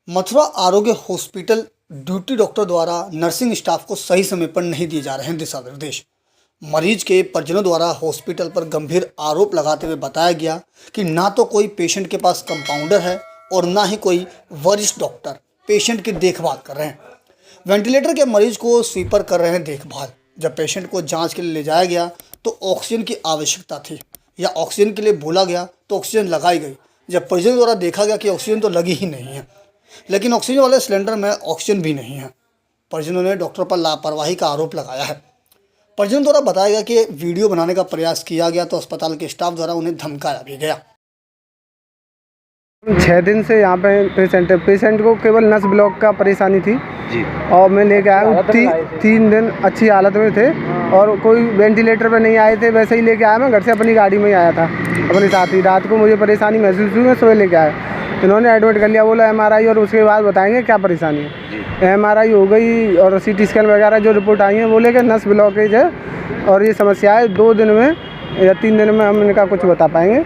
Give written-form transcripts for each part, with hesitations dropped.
मथुरा आरोग्य hospital duty doctor द्वारा nursing staff को सही समय पर नहीं दिए जा रहे हैं दिशा निर्देश। मरीज के परिजनों द्वारा हॉस्पिटल पर गंभीर आरोप लगाते हुए बताया गया कि ना तो कोई पेशेंट के पास कंपाउंडर है और ना ही कोई वरिष्ठ डॉक्टर पेशेंट की देखभाल कर रहे हैं। वेंटिलेटर के मरीज को स्वीपर कर रहे हैं देखभाल। जब पेशेंट को जांच के लिए ले जाया गया तो ऑक्सीजन की आवश्यकता थी या ऑक्सीजन के लिए बोला गया तो ऑक्सीजन लगाई गई। जब परिजनों द्वारा देखा गया कि ऑक्सीजन तो लगी ही नहीं है, लेकिन ऑक्सीजन वाले सिलेंडर में ऑक्सीजन भी नहीं है। परिजनों ने डॉक्टर पर लापरवाही का आरोप लगाया है। परिजनों द्वारा बताया गया कि वीडियो बनाने का प्रयास किया गया तो अस्पताल के स्टाफ द्वारा उन्हें धमकाया भी गया। 6 दिन से यहाँ पे पेशेंट को केवल नस ब्लॉक का परेशानी थी जी। और मैं लेके आया हूँ 3 दिन अच्छी हालत में थे और कोई वेंटिलेटर पे नहीं आए थे, वैसे ही लेके आया। मैं घर से अपनी गाड़ी में ही आया था अपने साथ ही। रात को मुझे परेशानी महसूस हुई, मैं सुबह लेके आया। इन्होंने एडमिट कर लिया, बोला MRI और उसके बाद बताएंगे क्या परेशानी है। MRI हो गई और CT स्कैन वगैरह जो रिपोर्ट आई है, बोले कि नस ब्लॉकेज है और ये समस्या है, 2 दिन में या 3 दिन में हम इनका कुछ बता पाएंगे।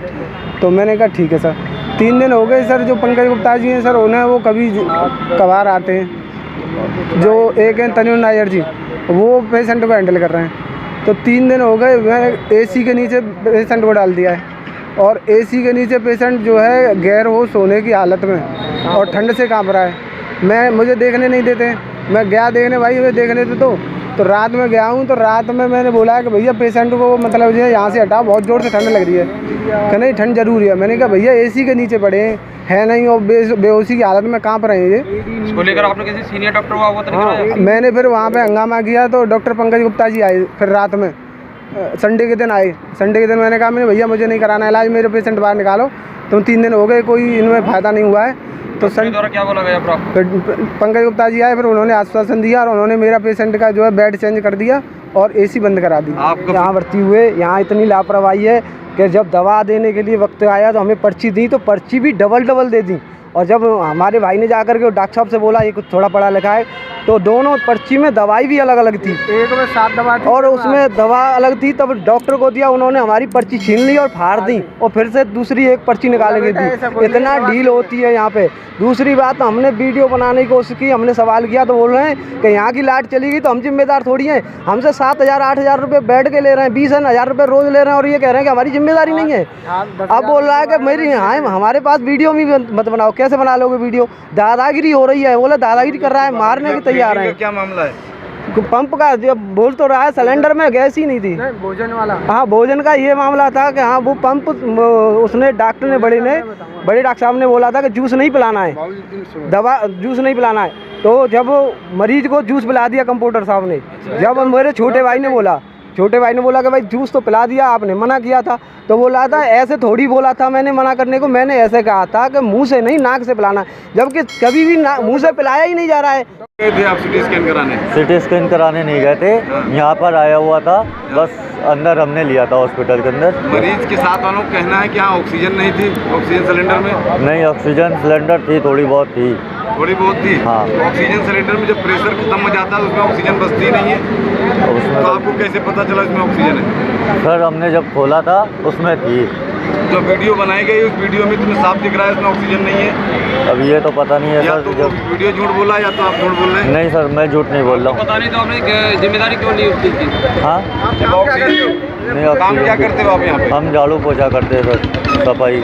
तो मैंने कहा ठीक है सर। 3 दिन हो गए सर। जो पंकज गुप्ता जी हैं सर, उन्हें वो कभी कभार आते हैं। जो एक हैं तन्वी नायर जी, वो पेशेंट को हैंडल कर रहे हैं। तो 3 दिन हो गए, मैंने AC के नीचे पेशेंट को डाल दिया है और AC के नीचे पेशेंट जो है गैर होश होने की हालत में और ठंड से काँप रहा है। मुझे देखने नहीं देते। मैं गया देखने, भाई मुझे देखने दे तो रात में गया हूँ। तो रात में मैंने बोला कि भैया पेशेंट को मतलब जो है यहाँ से हटाओ, बहुत ज़ोर से ठंड लग रही है। कि नहीं ठंड जरूरी है। मैंने कहा भैया AC के नीचे पड़े हैं नहीं और बेहोशी की हालत में काँप रहे हैं ये। इसको लेकर आपने किसी सीनियर डॉक्टर को अवगत नहीं कराया? मैंने फिर वहाँ पे हंगामा किया तो डॉक्टर पंकज गुप्ता जी आए फिर रात में। संडे के दिन आए। संडे के दिन मैंने कहा भैया मुझे नहीं कराना इलाज, मेरे पेशेंट बाहर निकालो। तो 3 दिन हो गए, कोई इनमें फ़ायदा नहीं हुआ है। तो द्वारा क्या बोला गया? फिर पंकज गुप्ता जी आए, फिर उन्होंने आश्वासन दिया और उन्होंने मेरा पेशेंट का जो है बेड चेंज कर दिया और AC बंद करा दी। यहाँ भर्ती हुए, यहाँ इतनी लापरवाही है कि जब दवा देने के लिए वक्त आया तो हमें पर्ची दी तो पर्ची भी डबल दे दी। और जब हमारे भाई ने जाकर के डॉक्टर साहब से बोला ये कुछ थोड़ा पढ़ा लिखा है, तो दोनों पर्ची में दवाई भी अलग अलग थी। एक में 7 दवा थी और उसमें दवा अलग थी। तब डॉक्टर को दिया, उन्होंने हमारी पर्ची छीन ली और फाड़ दी और फिर से दूसरी एक पर्ची निकाल के दी। इतना डील होती है यहाँ पे। दूसरी बात, हमने वीडियो बनाने की कोशिश की, हमने सवाल किया तो बोल रहे हैं कि यहाँ की लाइट चली गई तो हम जिम्मेदार थोड़ी हैं। हमसे 7,000-8,000 रुपये बैठ के ले रहे हैं, 20,000 रुपये रोज़ ले रहे हैं और ये कह रहे हैं कि हमारी जिम्मेदारी नहीं है। अब बोल रहा है कि मेरी यहाँ हमारे पास वीडियो भी मत बनाओ। कैसे बना लोगे वीडियो? दादागिरी हो रही है। बोले दादागिरी कर रहा है, मारने की तैयार है। क्या मामला है? पंप का जब बोल तो रहा है सिलेंडर में गैस ही नहीं थी। भोजन वाला। हाँ, भोजन का ये मामला था कि हाँ वो पंप उसने डॉक्टर ने बड़े डॉक्टर साहब ने बोला था कि जूस नहीं पिलाना है, जूस नहीं पिलाना है। तो जब मरीज को जूस पिला दिया कंपाउंडर साहब ने। जब मेरे छोटे भाई ने बोला कि भाई जूस तो पिला दिया, आपने मना किया था। तो बोला था ऐसे थोड़ी बोला था मैंने मना करने को। मैंने ऐसे कहा था कि मुंह से नहीं नाक से पिलाना, जबकि कभी भी मुंह से पिलाया ही नहीं जा रहा है। गए थे आप CT स्कैन कराने? CT स्कैन कराने नहीं गए थे, यहाँ पर आया हुआ था बस। अंदर हमने लिया था हॉस्पिटल के अंदर। मरीज के साथ वालों का कहना है कि यहाँ ऑक्सीजन नहीं थी, ऑक्सीजन सिलेंडर में नहीं, ऑक्सीजन सिलेंडर थी, थोड़ी बहुत थी। हाँ। ऑक्सीजन सिलेंडर में जब प्रेशर खत्म हो जाता है उसमें ऑक्सीजन बचती नहीं है। उसमें तो आपको कैसे पता चला इसमें ऑक्सीजन है? सर हमने जब खोला था उसमें थी। जो वीडियो बनाई गई उस वीडियो में तुम्हें साफ दिख रहा है इसमें ऑक्सीजन नहीं है। अब ये तो पता नहीं है या सर। तो जब वीडियो झूठ बोला या तो आप झूठ बोल रहे हैं। नहीं सर, मैं झूठ नहीं बोल रहा हूँ। पता नहीं तो आपने जिम्मेदारी क्यों नहीं उठती थी? हाँ, ऑक्सीजन काम क्या करते हो आप यहाँ पे? हम झाड़ू पोछा करते हैं सर, सफाई।